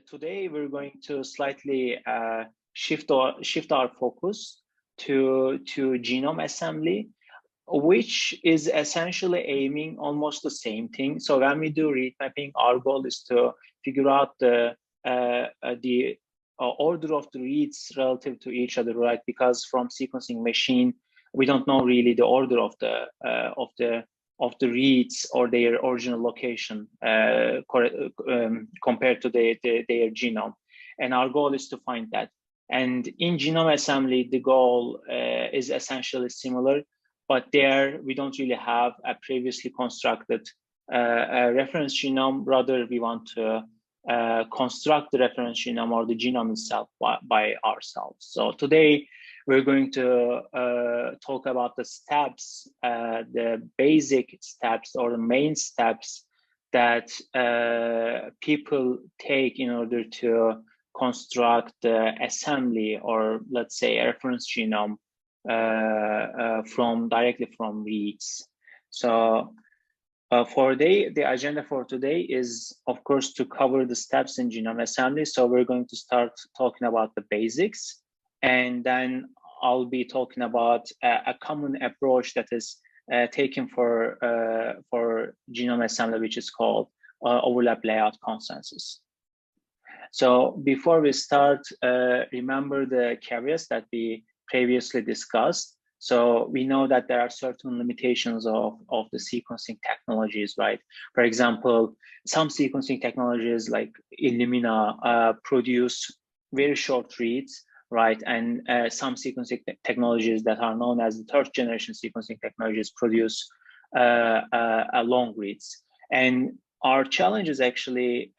today we're going to slightly shift our focus to genome assembly, which is essentially aiming almost the same thing. So when we do read mapping, our goal is to figure out the order of the reads relative to each other, right? Because from sequencing machine, we don't know really the order of the reads or their original location compared to their genome. And our goal is to find that. And in genome assembly, the goal is essentially similar, but there we don't really have a previously constructed reference genome. Rather, we want to construct the reference genome or the genome itself by ourselves. So today, we're going to talk about the steps, the basic steps or the main steps that people take in order to construct the assembly, or let's say a reference genome directly from reads. So for the agenda for today is, of course, to cover the steps in genome assembly. So we're going to start talking about the basics, and then I'll be talking about a common approach that is taken for genome assembly, which is called overlap layout consensus. So before we start, remember the caveats that we previously discussed. So we know that there are certain limitations of the sequencing technologies, right? For example, some sequencing technologies like Illumina produce very short reads, right? And some sequencing technologies that are known as the third generation sequencing technologies produce long reads. And our challenge is actually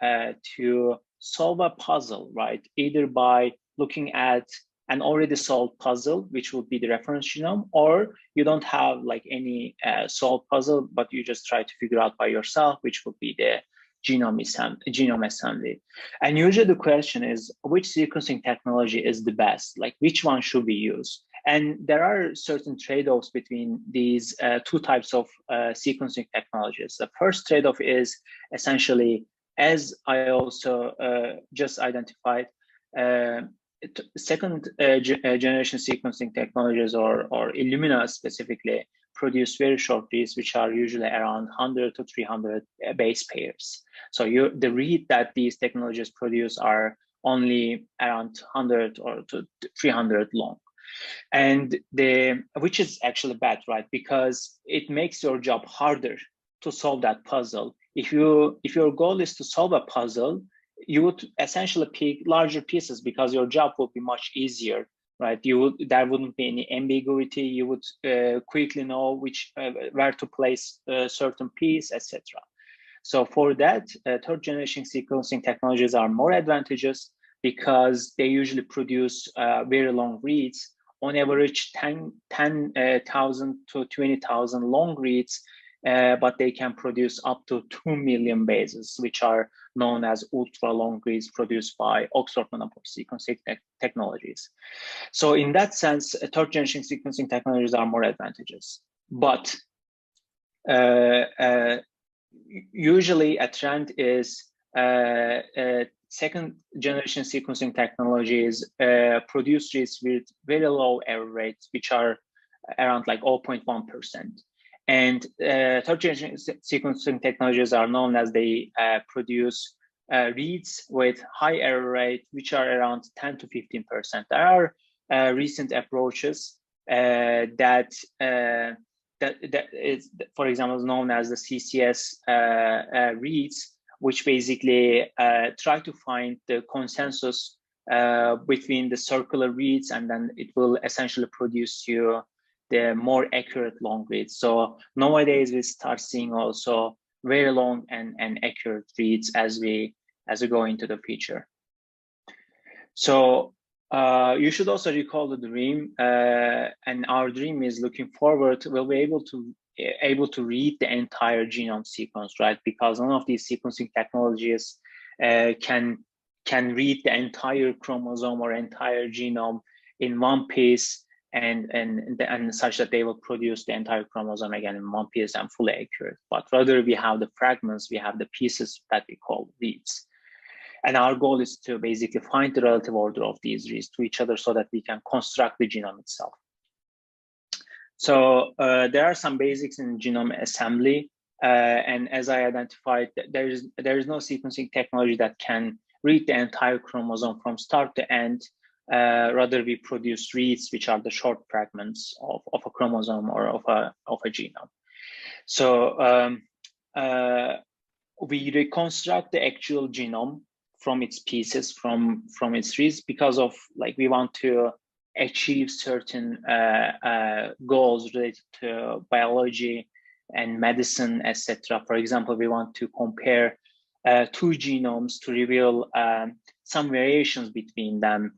to solve a puzzle, right? Either by looking at an already solved puzzle, which would be the reference genome, or you don't have like any solved puzzle, but you just try to figure out by yourself, which would be the genome assembly. And usually the question is, which sequencing technology is the best? Like, which one should we use? And there are certain trade-offs between these two types of sequencing technologies. The first trade-off is essentially, as I also just identified, second generation sequencing technologies, or Illumina specifically, produce very short reads, which are usually around 100 to 300 base pairs. So the read that these technologies produce are only around 100 or to 300 long. And which is actually bad, right? Because it makes your job harder to solve that puzzle. If your goal is to solve a puzzle, you would essentially pick larger pieces because your job would be much easier, right? There wouldn't be any ambiguity. You would quickly know where to place a certain piece, etc. So for that, third generation sequencing technologies are more advantageous because they usually produce very long reads, on average 10,000 to 20,000 long reads, but they can produce up to 2 million bases, which are known as ultra long reads produced by Oxford Nanopore sequencing technologies. So in that sense, third generation sequencing technologies are more advantageous. But usually a trend is second generation sequencing technologies produce reads with very low error rates, which are around like 0.1%. And third generation sequencing technologies are known as they produce reads with high error rate, which are around 10 to 15%. There are recent approaches that is, for example, known as the CCS reads, which basically try to find the consensus between the circular reads, and then it will essentially produce you the more accurate long reads. So nowadays we start seeing also very long and accurate reads as we go into the future. So you should also recall the dream, and our dream is looking forward. We'll be able to read the entire genome sequence, right? Because none of these sequencing technologies can read the entire chromosome or entire genome in one piece, and such that they will produce the entire chromosome again in one piece and fully accurate. But rather we have the fragments, we have the pieces that we call reads. And our goal is to basically find the relative order of these reads to each other so that we can construct the genome itself. So there are some basics in genome assembly. And as I identified, there is no sequencing technology that can read the entire chromosome from start to end. Rather, we produce reads, which are the short fragments of a chromosome or of a genome. So we reconstruct the actual genome from its pieces, from its reads, because of we want to achieve certain goals related to biology and medicine, etc. For example, we want to compare two genomes to reveal some variations between them,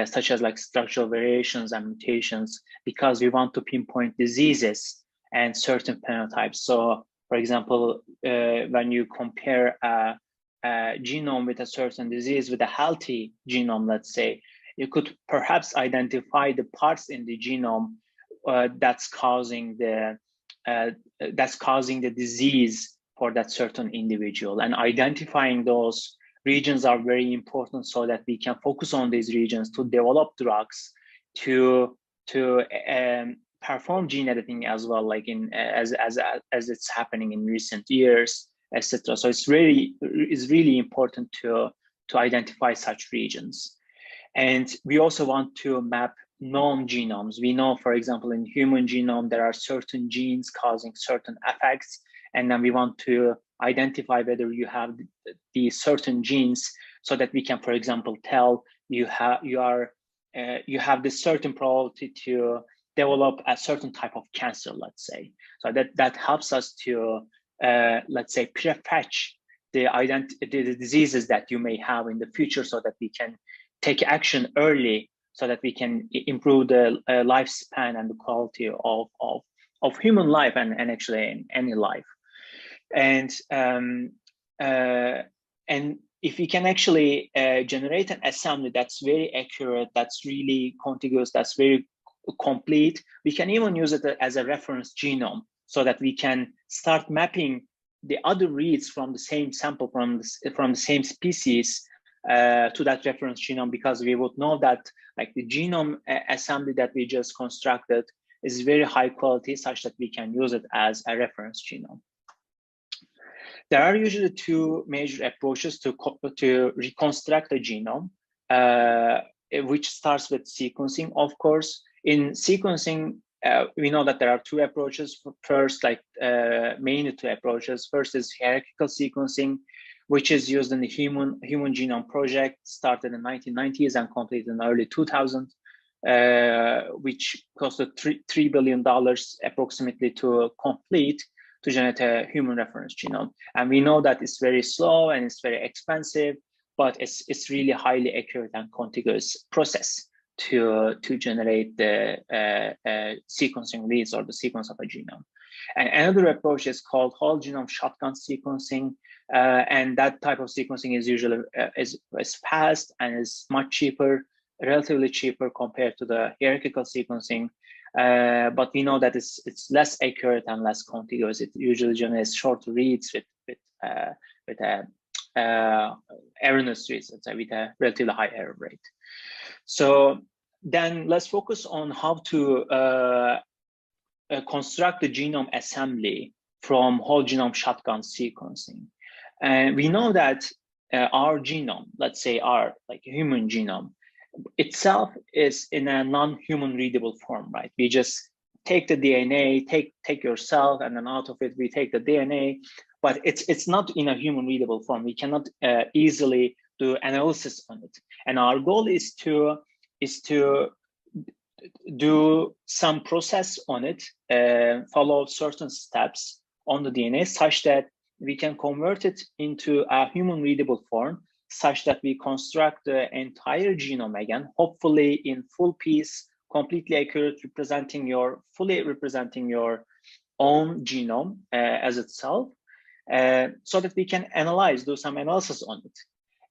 such as structural variations and mutations, because we want to pinpoint diseases and certain phenotypes. So, for example, when you compare a genome with a certain disease with a healthy genome, let's say, you could perhaps identify the parts in the genome that's causing the disease for that certain individual. And identifying those regions are very important so that we can focus on these regions to develop drugs, to perform gene editing as well, like as it's happening in recent years, etc. So it's really important to identify such regions. And we also want to map known genomes. We know, for example, in human genome, there are certain genes causing certain effects. And then we want to identify whether you have these certain genes so that we can, for example, tell you have this certain probability to develop a certain type of cancer, let's say. So that helps us to, let's say, prefetch the diseases that you may have in the future so that we can take action early so that we can improve the lifespan and the quality of human life and actually in any life. And if we can actually generate an assembly that's very accurate, that's really contiguous, that's very complete, we can even use it as a reference genome so that we can start mapping the other reads from the same sample, from the same species to that reference genome, because we would know that the genome assembly that we just constructed is very high quality, such that we can use it as a reference genome. There are usually two major approaches to reconstruct a genome, which starts with sequencing, of course. In sequencing, we know that there are two approaches. First, mainly two approaches. First is hierarchical sequencing, which is used in the Human Genome Project, started in the 1990s and completed in the early 2000s, which costed $3 billion approximately to complete, to generate a human reference genome. And we know that it's very slow and it's very expensive, but it's really highly accurate and contiguous process to generate the sequencing leads or the sequence of a genome. And another approach is called whole genome shotgun sequencing, and that type of sequencing is usually is fast and is much cheaper, relatively cheaper compared to the hierarchical sequencing. But we know that it's less accurate and less contiguous. It usually generates short reads with erroneous reads, let's say, with a relatively high error rate. So then let's focus on how to construct the genome assembly from whole genome shotgun sequencing. And we know that our genome, let's say our human genome itself, is in a non-human readable form, right? We just take the DNA, take your cell, and then out of it we take the DNA, but it's not in a human readable form. We cannot easily do analysis on it. And our goal is to do some process on it, follow certain steps on the DNA such that we can convert it into a human readable form, such that we construct the entire genome again, hopefully in full piece, completely accurate, fully representing your own genome as itself, so that we can do some analysis on it.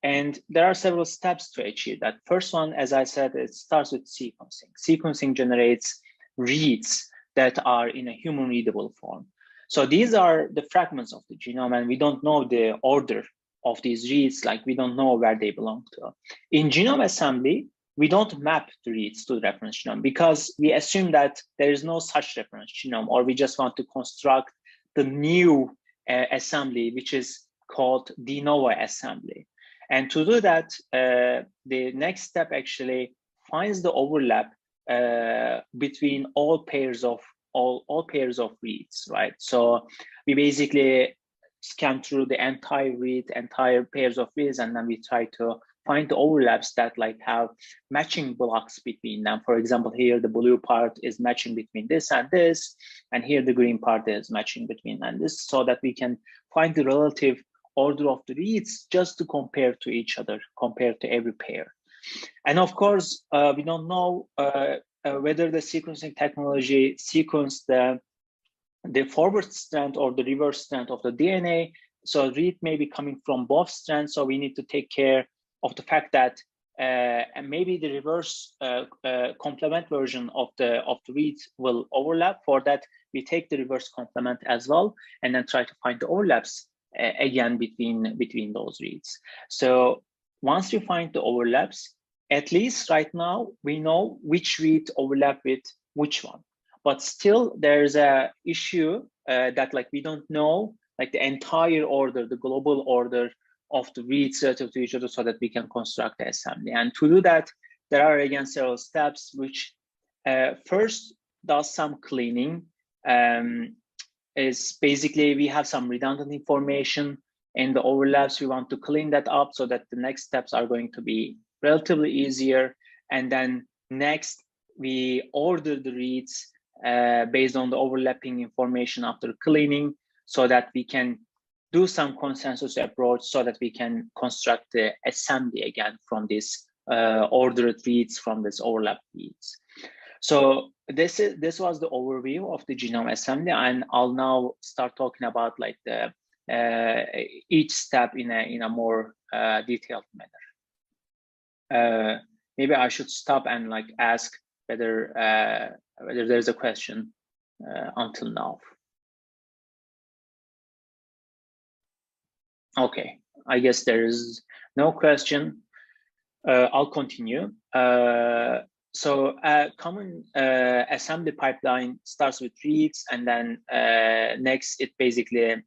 And there are several steps to achieve that. First one, as I said, it starts with sequencing. Sequencing generates reads that are in a human readable form. So these are the fragments of the genome, and we don't know the order of these reads, like we don't know where they belong to. In genome assembly, we don't map the reads to the reference genome because we assume that there is no such reference genome, or we just want to construct the new assembly, which is called de novo assembly. And to do that, the next step actually finds the overlap between all pairs of reads, right? So we basically scan through the entire pairs of reads, and then we try to find the overlaps that like have matching blocks between them. For example, here the blue part is matching between this and this, and here the green part is matching between and this, so that we can find the relative order of the reads just to compare to each other, compare to every pair. And of course, we don't know whether the sequencing technology sequenced the forward strand or the reverse strand of the DNA. So read may be coming from both strands. So we need to take care of the fact that and maybe the reverse complement version of the read will overlap. For that, we take the reverse complement as well, and then try to find the overlaps again between those reads. So once you find the overlaps, at least right now, we know which read overlap with which one. But still, there's a issue that like we don't know like the entire order, the global order of the reads relative to each other, so that we can construct the assembly. And to do that, there are again several steps, which first does some cleaning. Is basically we have some redundant information in the overlaps. We want to clean that up so that the next steps are going to be relatively easier. And then next, we order the reads based on the overlapping information after cleaning, so that we can do some consensus approach, so that we can construct the assembly again from this ordered reads, from this overlap reads. So this was the overview of the genome assembly, and I'll now start talking about like the each step in a more detailed manner. Maybe I should stop and like ask whether there's a question until now. Okay, I guess there is no question. I'll continue. So a common assembly pipeline starts with reads, and then next it basically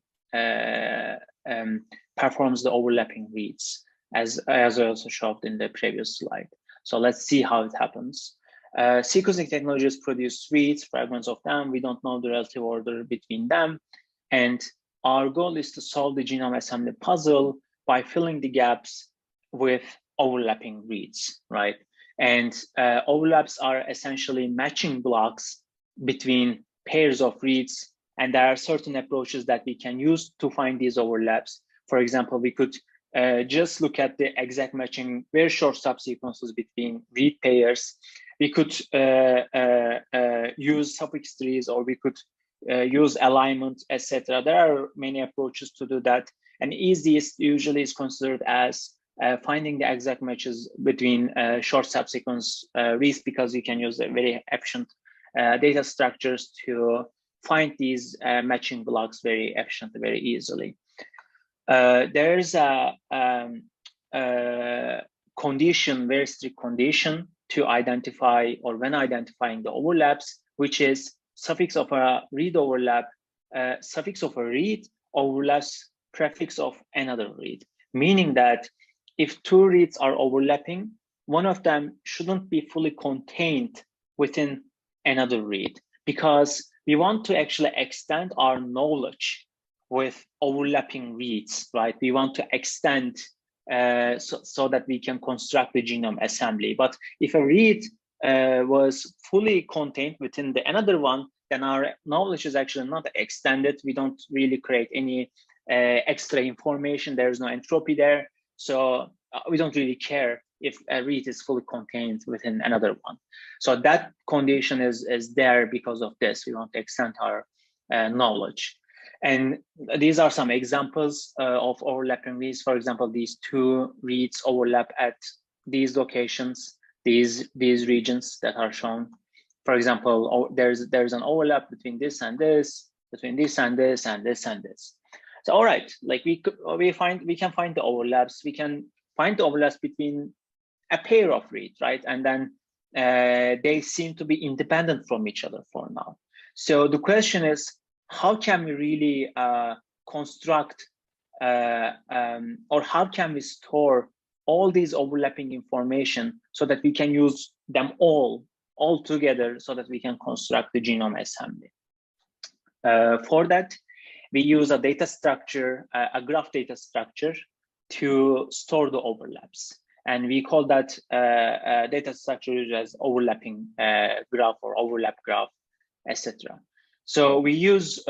performs the overlapping reads, as I also showed in the previous slide. So let's see how it happens. Sequencing technologies produce reads, fragments of them. We don't know the relative order between them. And our goal is to solve the genome assembly puzzle by filling the gaps with overlapping reads, right? And overlaps are essentially matching blocks between pairs of reads. And there are certain approaches that we can use to find these overlaps. For example, we could just look at the exact matching very short subsequences between read pairs. We could use suffix trees, or we could use alignment, etc. There are many approaches to do that. And easiest usually is considered as finding the exact matches between short subsequence reads, because you can use very efficient data structures to find these matching blocks very efficiently, very easily. There's a condition, very strict condition to identify, or when identifying the overlaps, which is suffix of a read overlap, suffix of a read overlaps prefix of another read, meaning that if two reads are overlapping, one of them shouldn't be fully contained within another read, because we want to actually extend our knowledge with overlapping reads, right? We want to extend so that we can construct the genome assembly. But if a read was fully contained within the another one, then our knowledge is actually not extended. We don't really create any extra information. There's no entropy there. So we don't really care if a read is fully contained within another one. So that condition is there because of this. We want to extend our knowledge. And these are some examples of overlapping reads. For example, these two reads overlap at these locations, these regions that are shown. For example, there's an overlap between this and this, between this and this, and this and this. So all right, like we can find the overlaps. We can find the overlaps between a pair of reads, right? And then they seem to be independent from each other for now. So the question is, how can we really construct or how can we store all these overlapping information so that we can use them all together so that we can construct the genome assembly? For that, we use a data structure, a graph data structure, to store the overlaps. And we call that data structure as overlapping graph or overlap graph, etc. So we use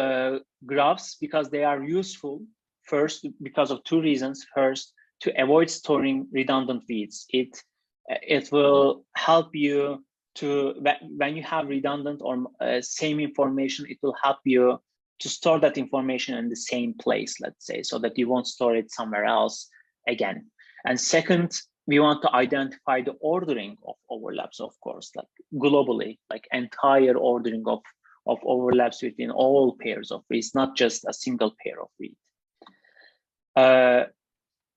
graphs because they are useful. First, because of two reasons. First, to avoid storing redundant reads. It will help you to, when you have redundant or same information, it will help you to store that information in the same place, let's say, so that you won't store it somewhere else again. And second, we want to identify the ordering of overlaps, of course, like globally, like entire ordering of overlaps between all pairs of reads, not just a single pair of reads.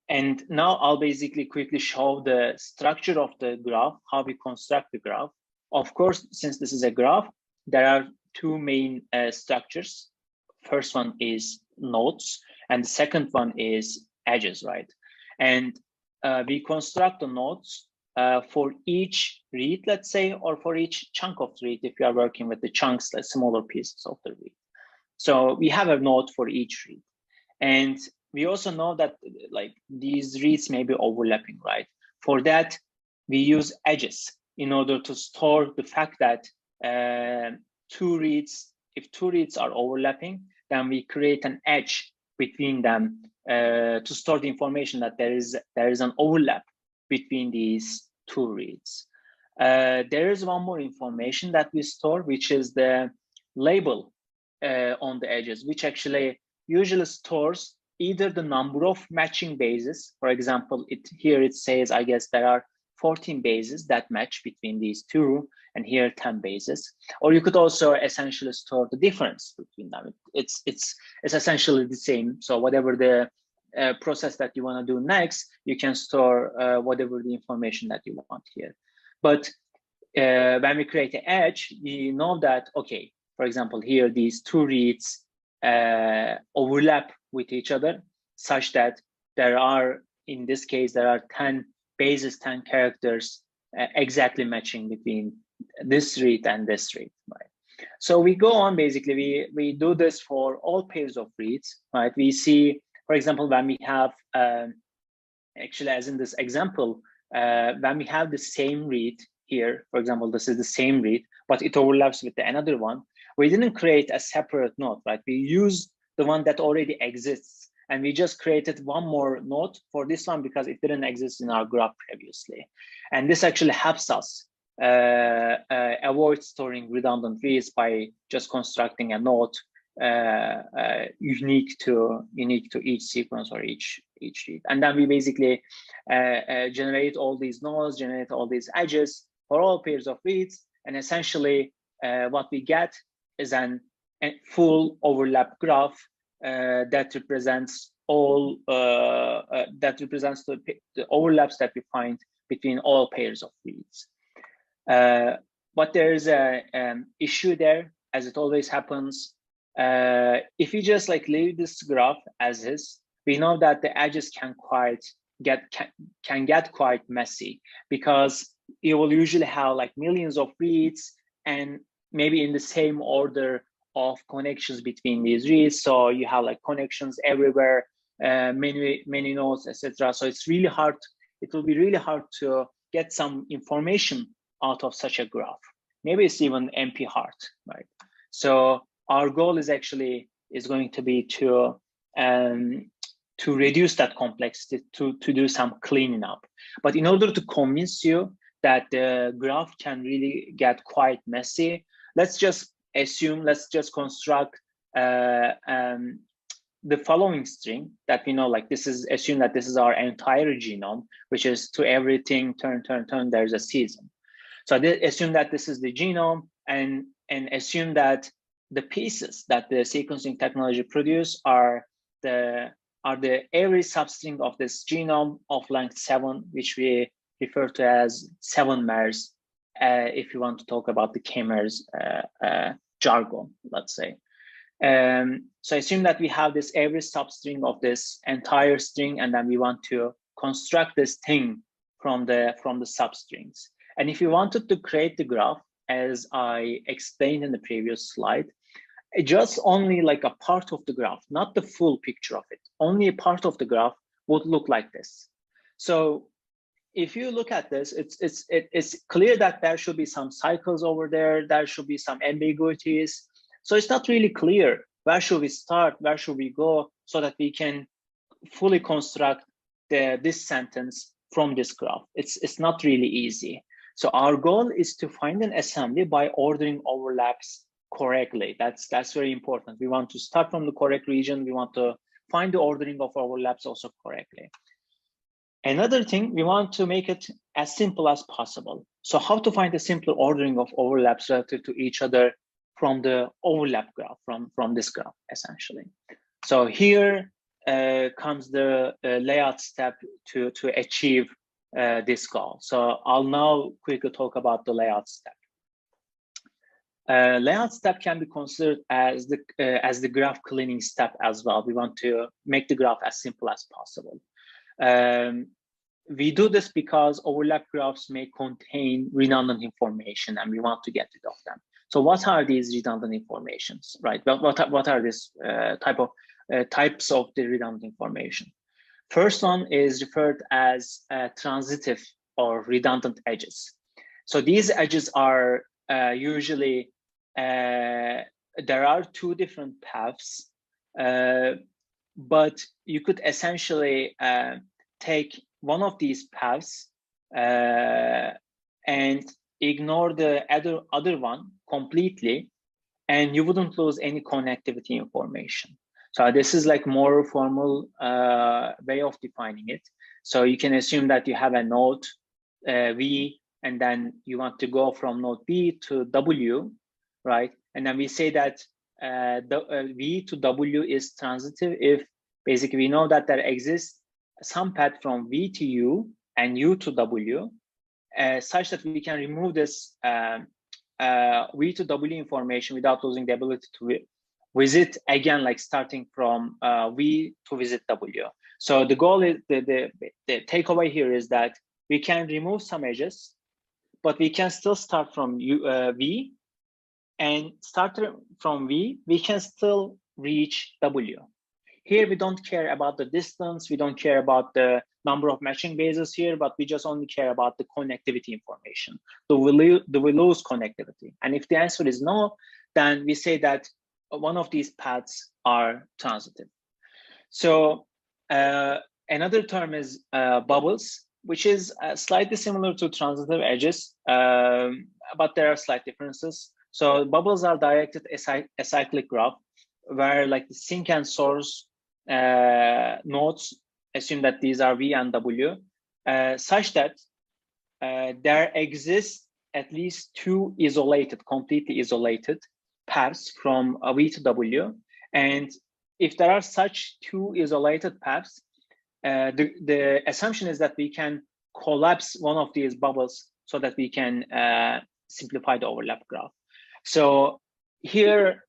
And now I'll basically quickly show the structure of the graph, how we construct the graph. Of course, since this is a graph, there are two main structures. First one is nodes, and the second one is edges, right? And we construct the nodes for each read, let's say, or for each chunk of read if you are working with the chunks, like smaller pieces of the read. So we have a node for each read. And we also know that like these reads may be overlapping, right? For that, we use edges in order to store the fact that if two reads are overlapping, then we create an edge between them to store the information that there is an overlap between these two reads. There is one more information that we store, which is the label on the edges, which actually usually stores either the number of matching bases. For example, here it says, I guess there are 14 bases that match between these two, and here 10 bases. Or you could also essentially store the difference between them. It's essentially the same. So whatever the process that you want to do next, you can store whatever the information that you want here. But when we create an edge, we know that, okay, for example, here these two reads overlap with each other, such that there are, in this case, there are 10 bases, 10 characters exactly matching between this read and this read, right? So we go on, basically, we do this for all pairs of reads, right? We see, for example, when we have, actually, as in this example, when we have the same read here, for example, this is the same read, but it overlaps with another one, we didn't create a separate node, right? We used the one that already exists, and we just created one more node for this one because it didn't exist in our graph previously. And this actually helps us avoid storing redundant reads by just constructing a node unique to each sequence or each read. And then we basically generate all these nodes, generate all these edges for all pairs of reads, and essentially what we get is a full overlap graph that represents all the overlaps that we find between all pairs of reads. But there's an issue there, as it always happens. If you just like leave this graph as is, we know that the edges can get quite messy, because you will usually have like millions of reads and maybe in the same order of connections between these reads. So you have like connections everywhere, many nodes, etc. So it's really hard. It will be really hard to get some information out of such a graph. Maybe it's even NP hard, right? So our goal is going to be to reduce that complexity, to do some cleaning up. But in order to convince you that the graph can really get quite messy, let's just construct the following string that we know, like assume that this is our entire genome, which is to everything, turn, there's a season. So assume that this is the genome, and assume that the pieces that the sequencing technology produce are the every substring of this genome of length 7, which we refer to as 7 mers, if you want to talk about the K-mers jargon, let's say. So assume that we have this every substring of this entire string, and then we want to construct this thing from the substrings. And if you wanted to create the graph, as I explained in the previous slide, just only like a part of the graph, not the full picture of it, only a part of the graph would look like this. So if you look at this, it's clear that there should be some cycles over there, there should be some ambiguities. So it's not really clear where should we start, where should we go, so that we can fully construct this sentence from this graph. It's not really easy. So our goal is to find an assembly by ordering overlaps correctly. That's very important. We want to start from the correct region. We want to find the ordering of overlaps also correctly. Another thing, we want to make it as simple as possible. So how to find a simple ordering of overlaps relative to each other from the overlap graph, from this graph, essentially. So here comes the layout step to achieve this goal. So I'll now quickly talk about the layout step. Layout step can be considered as the graph cleaning step as well. We want to make the graph as simple as possible. We do this because overlap graphs may contain redundant information, and we want to get rid of them. So what are these redundant informations, right? What are these types of the redundant information? First one is referred as transitive or redundant edges. So these edges are usually, there are two different paths, but you could essentially take one of these paths and ignore the other one completely, and you wouldn't lose any connectivity information. So this is like more formal way of defining it. So you can assume that you have a node V, and then you want to go from node B to W, right? And then we say that the V to W is transitive if basically we know that there exists some path from V to U and U to W, such that we can remove this V to W information without losing the ability to visit again, like starting from V to visit W. So the goal is, the takeaway here is that we can remove some edges, but we can still start from V, and start from V, we can still reach W. Here, we don't care about the distance, we don't care about the number of matching bases here, but we just only care about the connectivity information. Do we lose connectivity? And if the answer is no, then we say that one of these paths are transitive. So another term is bubbles, which is slightly similar to transitive edges, but there are slight differences. So bubbles are directed acyclic graph, where like the sink and source nodes, assume that these are V and W, such that there exists at least two completely isolated paths from V to W. And if there are such two isolated paths, the assumption is that we can collapse one of these bubbles so that we can simplify the overlap graph. So here,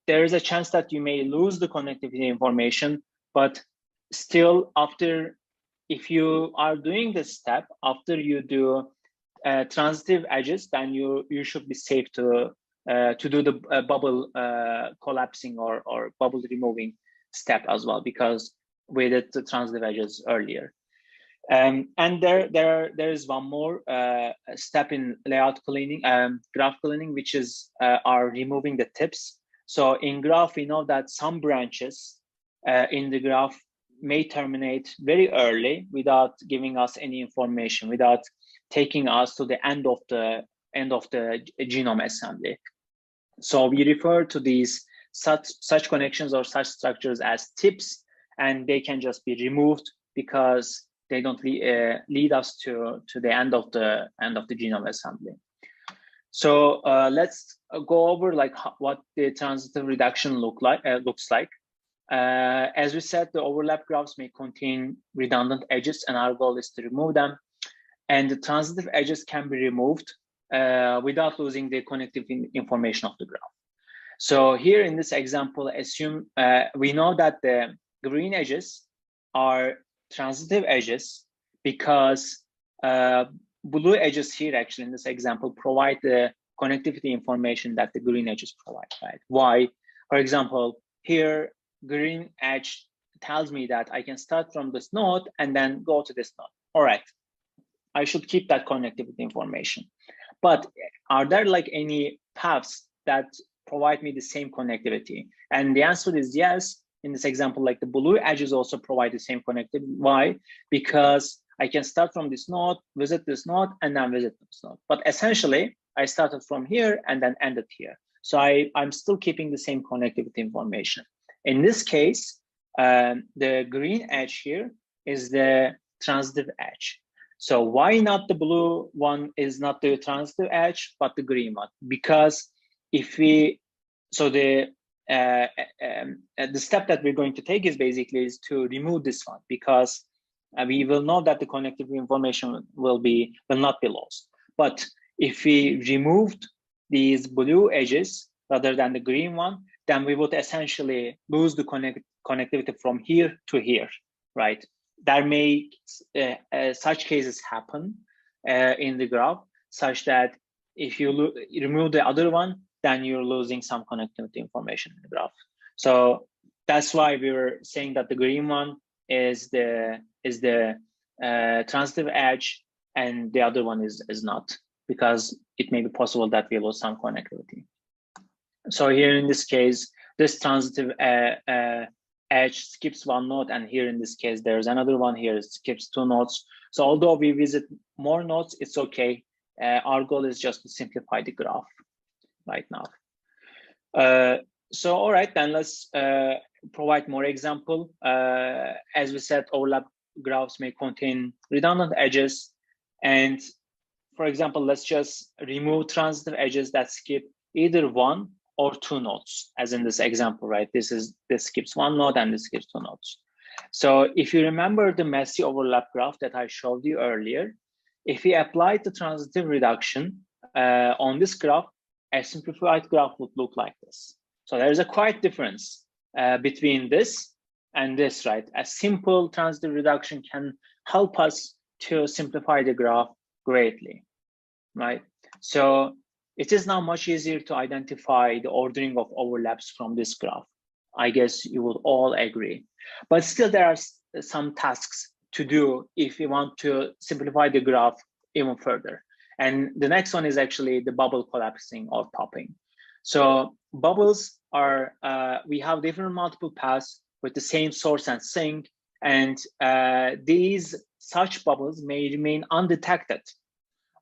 there is a chance that you may lose the connectivity information, but still, if you are doing this step, after you do transitive edges, then you should be safe to do the bubble collapsing or bubble removing step as well, because we did the transitive edges earlier. And there is one more step in layout cleaning, graph cleaning, which is are removing the tips. So in graph, we know that some branches in the graph may terminate very early without giving us any information, without taking us to the end of the genome assembly. So we refer to these such connections or such structures as tips, and they can just be removed because they don't lead us to the end of the genome assembly. So let's go over like what the transitive reduction looks like. As we said, the overlap graphs may contain redundant edges, and our goal is to remove them. And the transitive edges can be removed without losing the connective information of the graph. So here in this example, assume we know that the green edges are transitive edges because blue edges here actually in this example provide the connectivity information that the green edges provide, right? Why? For example, here, green edge tells me that I can start from this node and then go to this node. All right, I should keep that connectivity information. But are there like any paths that provide me the same connectivity? And the answer is yes. In this example, like the blue edges also provide the same connectivity. Why? Because I can start from this node, visit this node, and then visit this node. But essentially, I started from here and then ended here. So I'm still keeping the same connectivity information. In this case, the green edge here is the transitive edge. So why not the blue one is not the transitive edge, but the green one? Because if we, so the step that we're going to take is basically is to remove this one, because we will know that the connectivity information will not be lost. But if we removed these blue edges rather than the green one, then we would essentially lose the connectivity from here to here, right? There may such cases happen in the graph, such that if you remove the other one, then you're losing some connectivity information in the graph. So that's why we were saying that the green one is the transitive edge, and the other one is not, because it may be possible that we lose some connectivity. So here in this case, this transitive edge skips one node, and here in this case, there's another one here, it skips two nodes. So although we visit more nodes, it's okay. Our goal is just to simplify the graph right now. So all right, then let's provide more example. As we said, overlap graphs may contain redundant edges. And for example, let's just remove transitive edges that skip either one or two nodes, as in this example, right? This skips one node and this skips two nodes. So if you remember the messy overlap graph that I showed you earlier, if we applied the transitive reduction on this graph, a simplified graph would look like this. So there's a quite difference between this and this, right? A simple transitive reduction can help us to simplify the graph greatly, right? So it is now much easier to identify the ordering of overlaps from this graph. I guess you would all agree. But still, there are some tasks to do if you want to simplify the graph even further. And the next one is actually the bubble collapsing or popping. So bubbles are, we have different multiple paths with the same source and sink, and such bubbles may remain undetected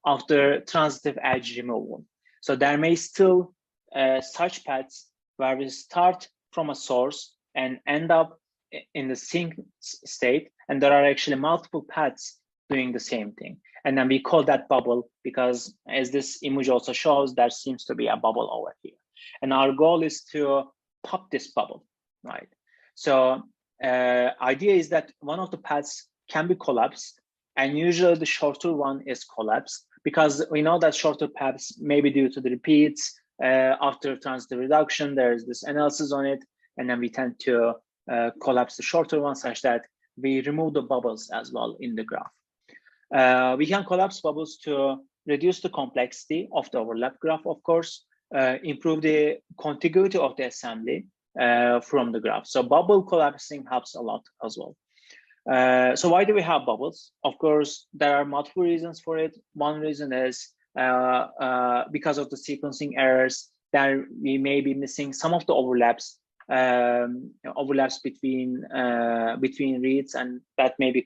after transitive edge removal. So there may still such paths where we start from a source and end up in the sink state, and there are actually multiple paths doing the same thing. And then we call that bubble because, as this image also shows, there seems to be a bubble over here. And our goal is to pop this bubble, right? So idea is that one of the paths can be collapsed, and usually the shorter one is collapsed, because we know that shorter paths may be due to the repeats. After transitive reduction, there's this analysis on it, and then we tend to collapse the shorter one such that we remove the bubbles as well in the graph. We can collapse bubbles to reduce the complexity of the overlap graph, of course, improve the contiguity of the assembly from the graph. So bubble collapsing helps a lot as well. So why do we have bubbles? Of course, there are multiple reasons for it. One reason is because of the sequencing errors, that we may be missing some of the overlaps between reads, and that may be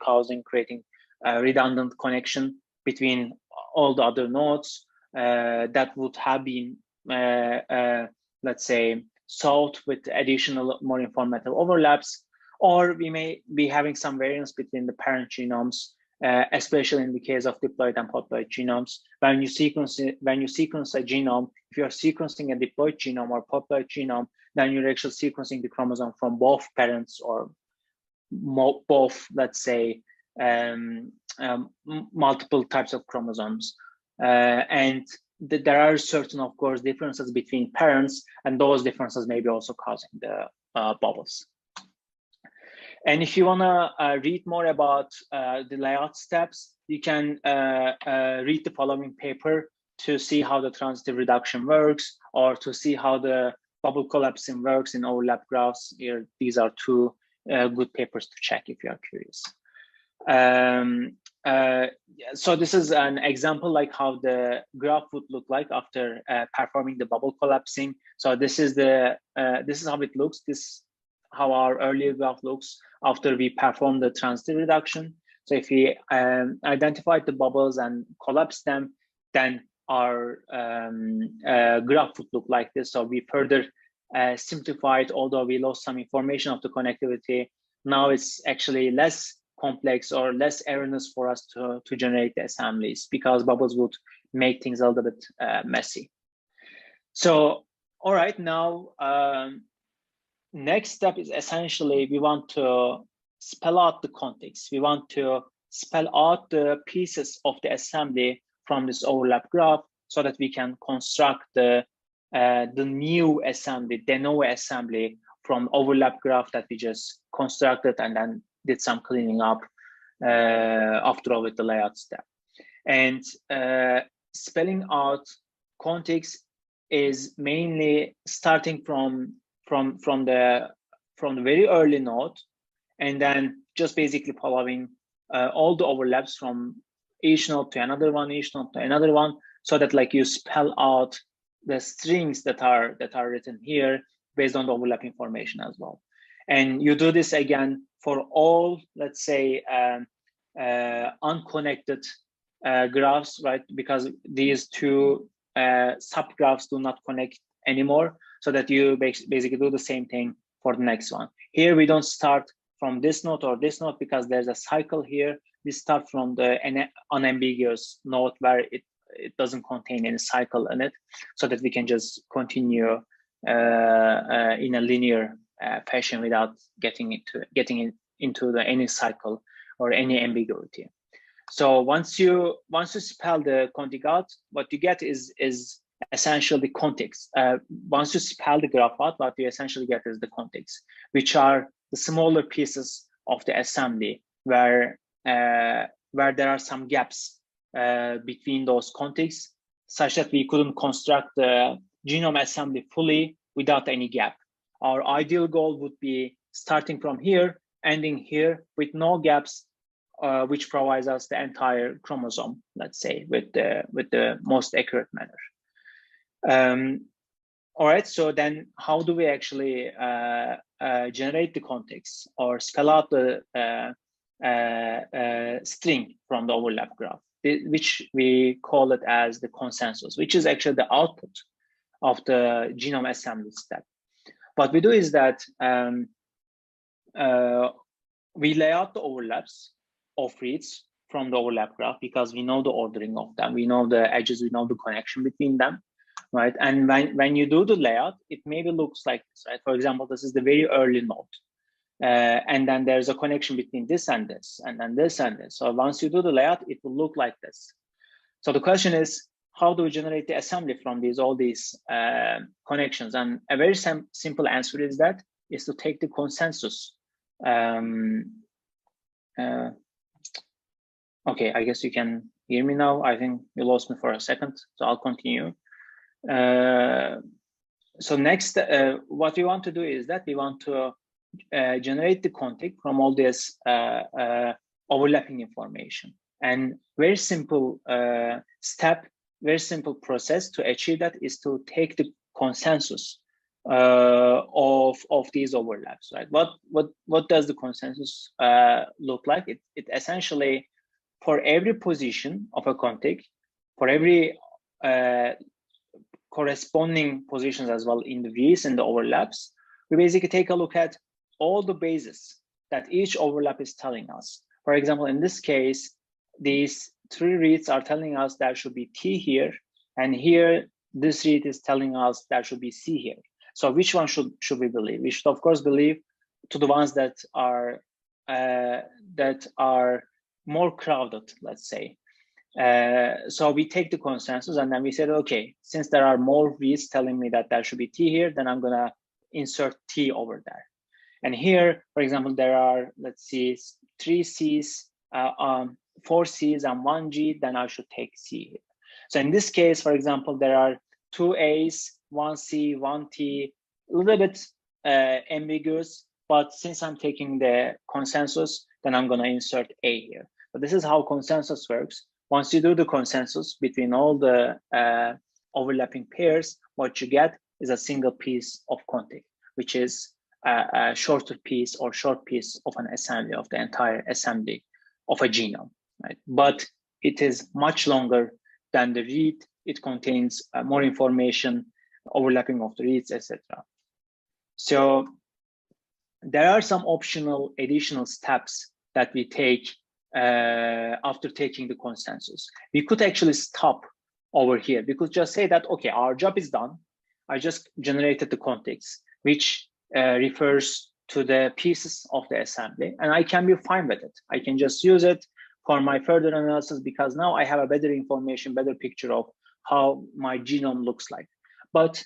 creating a redundant connection between all the other nodes that would have been, let's say, solved with additional, more informative overlaps. Or we may be having some variance between the parent genomes, especially in the case of diploid and haploid genomes. When you sequence a genome, if you are sequencing a diploid genome or haploid genome, then you're actually sequencing the chromosome from both parents or both, let's say, multiple types of chromosomes. And there are certain, of course, differences between parents, and those differences may be also causing the bubbles. And if you want to read more about the layout steps, you can read the following paper to see how the transitive reduction works, or to see how the bubble collapsing works in overlap graphs. Here, these are two good papers to check if you are curious. So this is an example like how the graph would look like after performing the bubble collapsing. So this is the this is how it looks. This how our earlier graph looks after we perform the transitive reduction. So if we identified the bubbles and collapse them, then our graph would look like this. So we further simplified, although we lost some information of the connectivity. Now it's actually less complex or less erroneous for us to generate the assemblies, because bubbles would make things a little bit messy. So, all right, now next step is essentially we want to spell out the contigs. We want to spell out the pieces of the assembly from this overlap graph so that we can construct the new assembly, de novo assembly from overlap graph that we just constructed and then did some cleaning up after all with the layout step. And spelling out contigs is mainly starting from the very early node, and then just basically following all the overlaps from each node to another one, each node to another one, so that like you spell out the strings that are written here based on the overlap information as well. And you do this again for all, let's say, unconnected graphs, right? Because these two subgraphs do not connect anymore, so that you basically do the same thing for the next one. Here we don't start from this node or this node because there's a cycle here. We start from the unambiguous node where it doesn't contain any cycle in it, so that we can just continue in a linear fashion without getting into any cycle or any ambiguity. So once you spell the contig out, what you get is essentially contigs. Once you spell the graph out, what you essentially get is the contigs, which are the smaller pieces of the assembly where there are some gaps between those contigs, such that we couldn't construct the genome assembly fully without any gap. Our ideal goal would be starting from here, ending here with no gaps, which provides us the entire chromosome, let's say, with the most accurate manner. All right, so then how do we actually generate the contigs or spell out the string from the overlap graph, which we call it as the consensus, which is actually the output of the genome assembly step. What we do is that we lay out the overlaps of reads from the overlap graph because we know the ordering of them, we know the edges, we know the connection between them, right? And when you do the layout, it maybe looks like this, right? For example, this is the very early node. And then there's a connection between this and this, and then this and this. So once you do the layout, it will look like this. So the question is, how do we generate the assembly from all these connections? And a very simple answer is to take the consensus. Okay, I guess you can hear me now. I think you lost me for a second, so I'll continue. So next, what we want to do is that we want to generate the contig from all this overlapping information. And very simple step, very simple process to achieve that is to take the consensus of these overlaps, right? What does the consensus look like? It essentially, for every position of a contig, for every corresponding positions as well in the V's and the overlaps, we basically take a look at all the bases that each overlap is telling us. For example, in this case, these three reads are telling us there should be T here, and here this read is telling us there should be C here. So which one should we believe? We should of course believe to the ones that are more crowded, let's say. So we take the consensus and then we said, okay, since there are more reads telling me that there should be T here, then I'm gonna insert T over there. And here, for example, there are, let's see, 3 C's, 4 C's and 1 G, then I should take C here. So in this case, for example, there are 2 A's, 1 C, 1 T, a little bit ambiguous, but since I'm taking the consensus, then I'm gonna insert A here. But this is how consensus works. Once you do the consensus between all the overlapping pairs, what you get is a single piece of contig, which is a shorter piece or short piece of an assembly, of the entire assembly of a genome, right? But it is much longer than the read. It contains more information, overlapping of the reads, etc. So there are some optional additional steps that we take after taking the consensus. We could actually stop over here. We could just say that, okay, our job is done. I just generated the contigs, which refers to the pieces of the assembly, and I can be fine with it. I can just use it for my further analysis because now I have a better information, better picture of how my genome looks like. But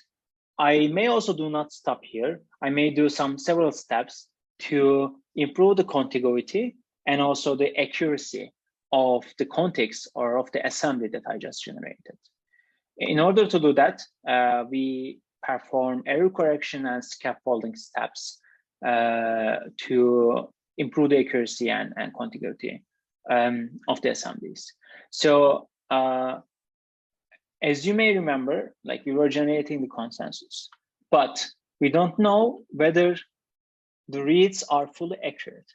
I may also do not stop here. I may do several steps to improve the contiguity and also the accuracy of the contigs or of the assembly that I just generated. In order to do that, we perform error correction and scaffolding steps to improve the accuracy and contiguity of the assemblies. So as you may remember, like we were generating the consensus, but we don't know whether the reads are fully accurate.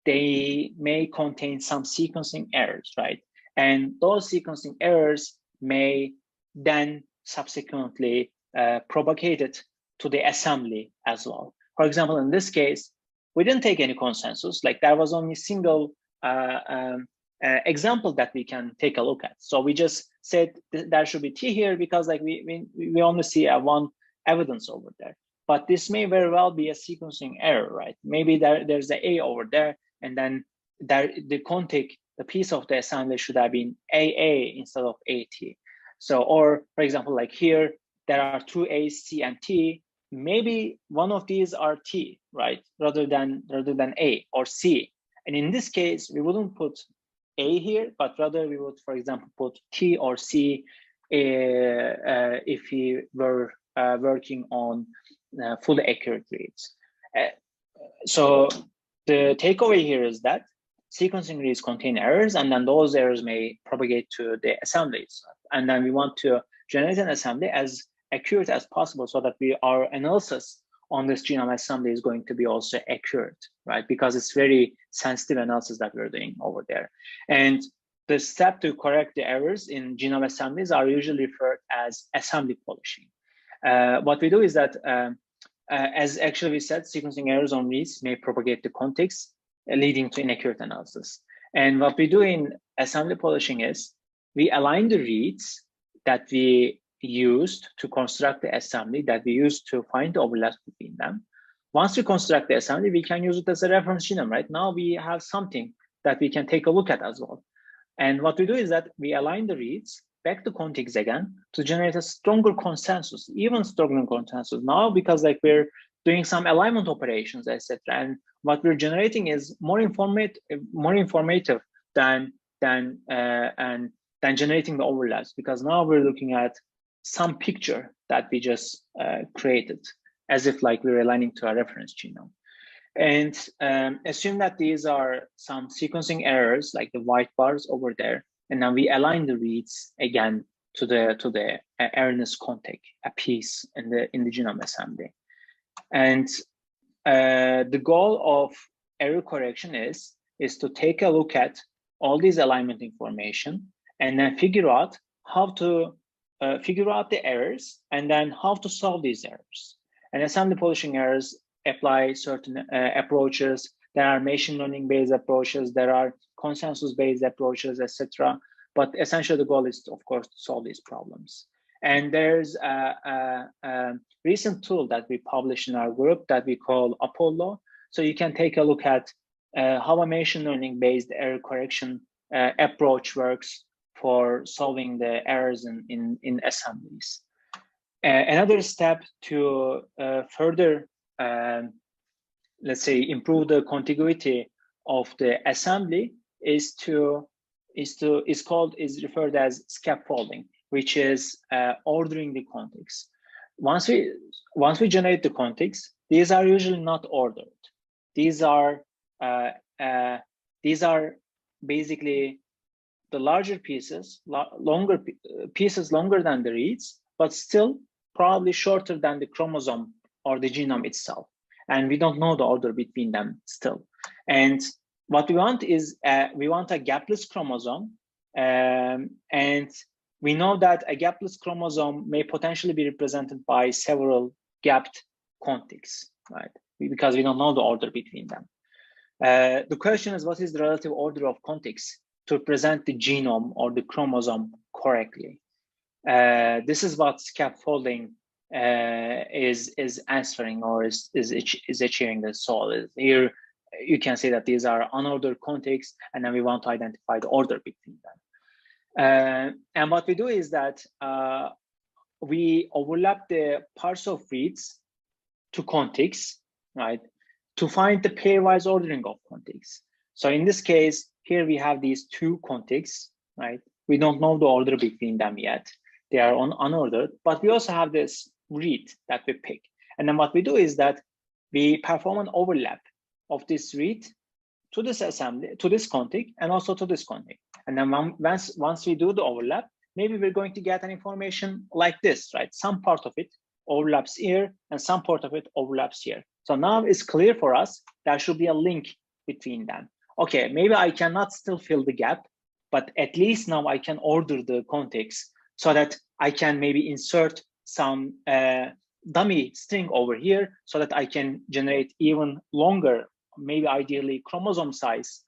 They may contain some sequencing errors, right? And those sequencing errors may then subsequently propagate it to the assembly as well. For example, in this case, we didn't take any consensus. Like there was only a single example that we can take a look at. So we just said there should be T here because like we only see one evidence over there. But this may very well be a sequencing error, right? Maybe there's the A over there, and then the contig, the piece of the assembly should have been AA instead of AT. So, or for example, like here, there are 2 A's, C and T. Maybe one of these are T, right? Rather than A or C. And in this case, we wouldn't put A here, but rather we would, for example, put T or C if we were working on fully accurate reads. So the takeaway here is that sequencing reads contain errors, and then those errors may propagate to the assemblies. And then we want to generate an assembly as accurate as possible so that our analysis on this genome assembly is going to be also accurate, right? Because it's very sensitive analysis that we're doing over there. And the step to correct the errors in genome assemblies are usually referred as assembly polishing. What we do is that, as actually we said, sequencing errors on reads may propagate the contigs, leading to inaccurate analysis. And what we do in assembly polishing is we align the reads that we used to construct the assembly, that we used to find the overlaps between them. Once we construct the assembly, we can use it as a reference genome. Right now, we have something that we can take a look at as well. And what we do is that we align the reads back to contigs again to generate a stronger consensus, even stronger consensus now, because like we're doing some alignment operations, etc. And what we're generating is more informative than generating the overlaps, because now we're looking at some picture that we just created, as if like we're aligning to a reference genome. And assume that these are some sequencing errors, like the white bars over there, and then we align the reads again to the erroneous contig, a piece in the genome assembly. And the goal of error correction is to take a look at all these alignment information and then figure out how to figure out the errors and then how to solve these errors. And assembly polishing errors apply certain approaches. There are machine learning based approaches, there are consensus based approaches, etc. But essentially the goal is to, of course, to solve these problems. And there's a recent tool that we published in our group that we call Apollo. So you can take a look at how a machine learning based error correction approach works for solving the errors in assemblies. Another step to further, let's say, improve the contiguity of the assembly is referred as scaffolding, which is ordering the contigs. Once we generate the contigs, these are usually not ordered. These are basically the larger pieces, longer than the reads, but still probably shorter than the chromosome or the genome itself. And we don't know the order between them still. And what we want is we want a gapless chromosome, and we know that a gapless chromosome may potentially be represented by several gapped contigs, right? Because we don't know the order between them. The question is, what is the relative order of contigs to represent the genome or the chromosome correctly? This is what scaffolding is answering, or is achieving the solve. Here you can see that these are unordered contigs, and then we want to identify the order between them. And what we do is that we overlap the parts of reads to contigs, right, to find the pairwise ordering of contigs. So in this case, here we have these two contigs, right? We don't know the order between them yet. They are unordered, but we also have this read that we pick. And then what we do is that we perform an overlap of this read to this assembly, to this contig, and also to this contig. And then once we do the overlap, maybe we're going to get an information like this, right? Some part of it overlaps here, and some part of it overlaps here. So now it's clear for us there should be a link between them. Okay, maybe I cannot still fill the gap, but at least now I can order the contigs so that I can maybe insert some dummy string over here so that I can generate even longer, maybe ideally chromosome size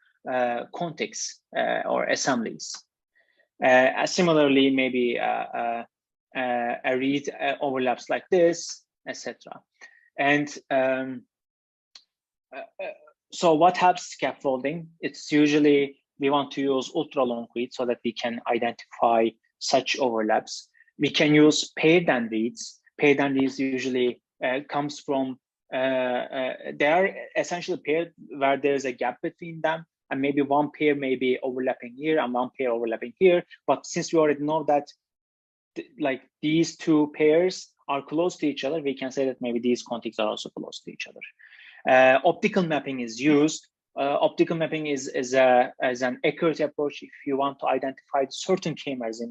contigs or assemblies. Similarly, maybe a read overlaps like this, etc. And so what helps scaffolding? It's usually we want to use ultra long reads so that we can identify such overlaps. We can use paired and reads. Paired and reads usually comes from, they are essentially paired where there's a gap between them, and maybe one pair may be overlapping here and one pair overlapping here. But since we already know that like these two pairs are close to each other, we can say that maybe these contigs are also close to each other. Optical mapping is used. Optical mapping is an accurate approach if you want to identify certain k-mers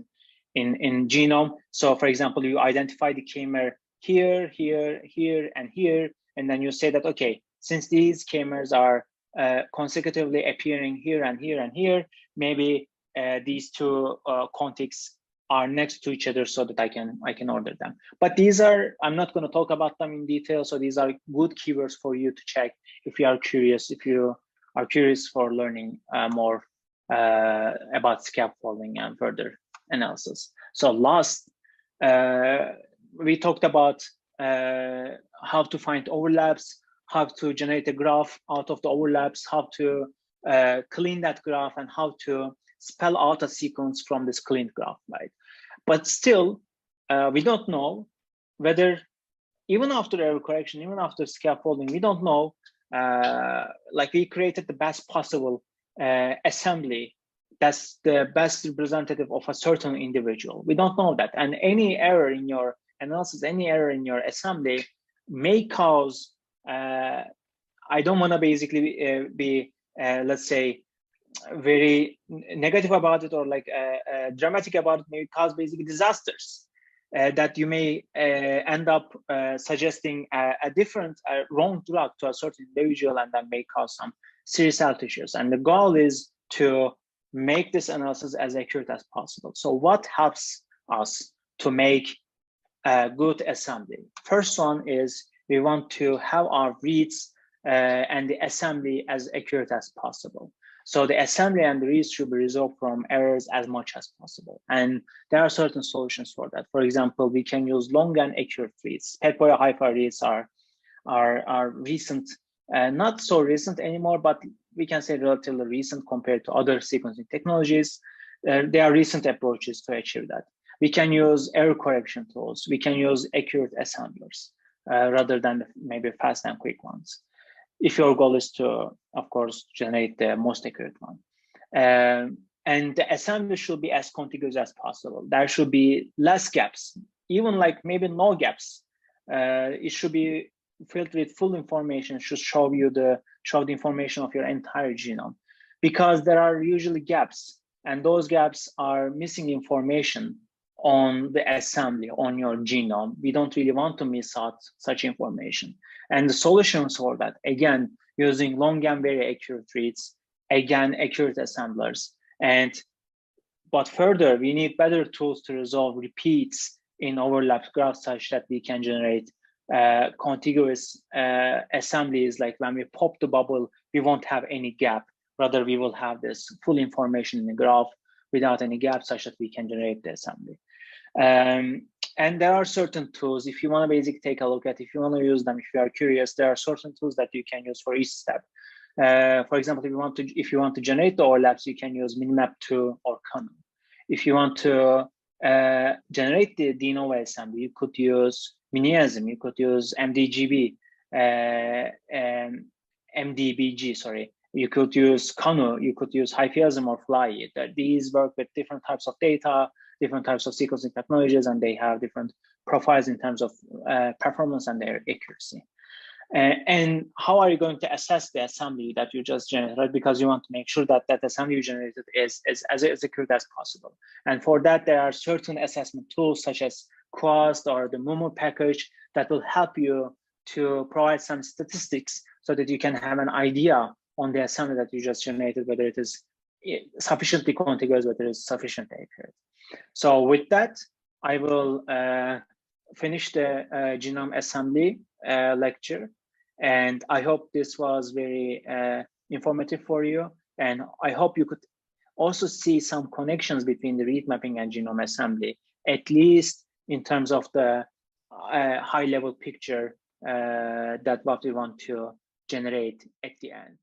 in genome. So for example, you identify the k-mer here, here, here, and here, and then you say that, okay, since these k-mers are consecutively appearing here and here and here, maybe these two contigs are next to each other so that I can order them. But these are, I'm not going to talk about them in detail. So these are good keywords for you to check if you are curious, for learning more about scaffolding and further analysis. So last, we talked about how to find overlaps, how to generate a graph out of the overlaps, how to clean that graph, and how to spell out a sequence from this cleaned graph, right? But still, we don't know whether, even after error correction, even after scaffolding, we don't know, like we created the best possible assembly that's the best representative of a certain individual. We don't know that. And any error in your analysis, any error in your assembly may cause, I don't want to basically be, let's say, very negative about it or like dramatic about it, may cause basically disasters that you may end up suggesting a different wrong drug to a certain individual, and that may cause some serious health issues. And the goal is to make this analysis as accurate as possible. So what helps us to make a good assembly? First one is we want to have our reads and the assembly as accurate as possible. So the assembly and the reads should be resolved from errors as much as possible. And there are certain solutions for that. For example, we can use long and accurate reads. PetBoy HiFi reads are recent, not so recent anymore, but we can say relatively recent compared to other sequencing technologies. There are recent approaches to achieve that. We can use error correction tools. We can use accurate assemblers rather than maybe fast and quick ones, if your goal is to, of course, generate the most accurate one. And the assembly should be as contiguous as possible. There should be less gaps, even like maybe no gaps. It should be filled with full information, should show the information of your entire genome, because there are usually gaps, and those gaps are missing information on the assembly on your genome. We don't really want to miss out such information. And the solutions for that, again, using long and very accurate reads, again, accurate assemblers. But further, we need better tools to resolve repeats in overlapped graphs such that we can generate contiguous assemblies. Like when we pop the bubble, we won't have any gap. Rather, we will have this full information in the graph without any gap such that we can generate the assembly. And there are certain tools, if you want to basically take a look at, if you want to use them, if you are curious, there are certain tools that you can use for each step. For example, if you want to generate the overlaps, you can use Minimap2 or Genome. If you want to generate the de novo assembly, you could use Miniasm, you could use MDGB, MDBG, sorry. You could use Kanu, you could use Hifiasm or Fly. These work with different types of data, different types of sequencing technologies, and they have different profiles in terms of performance and their accuracy. And how are you going to assess the assembly that you just generated, right? Because you want to make sure that that assembly you generated is as accurate as possible. And for that, there are certain assessment tools such as Quast or the Mumu package that will help you to provide some statistics so that you can have an idea on the assembly that you just generated, whether it is sufficiently contiguous, whether it is sufficiently accurate. So with that, I will finish the genome assembly lecture. And I hope this was very informative for you. And I hope you could also see some connections between the read mapping and genome assembly, at least in terms of the high level picture that what we want to generate at the end.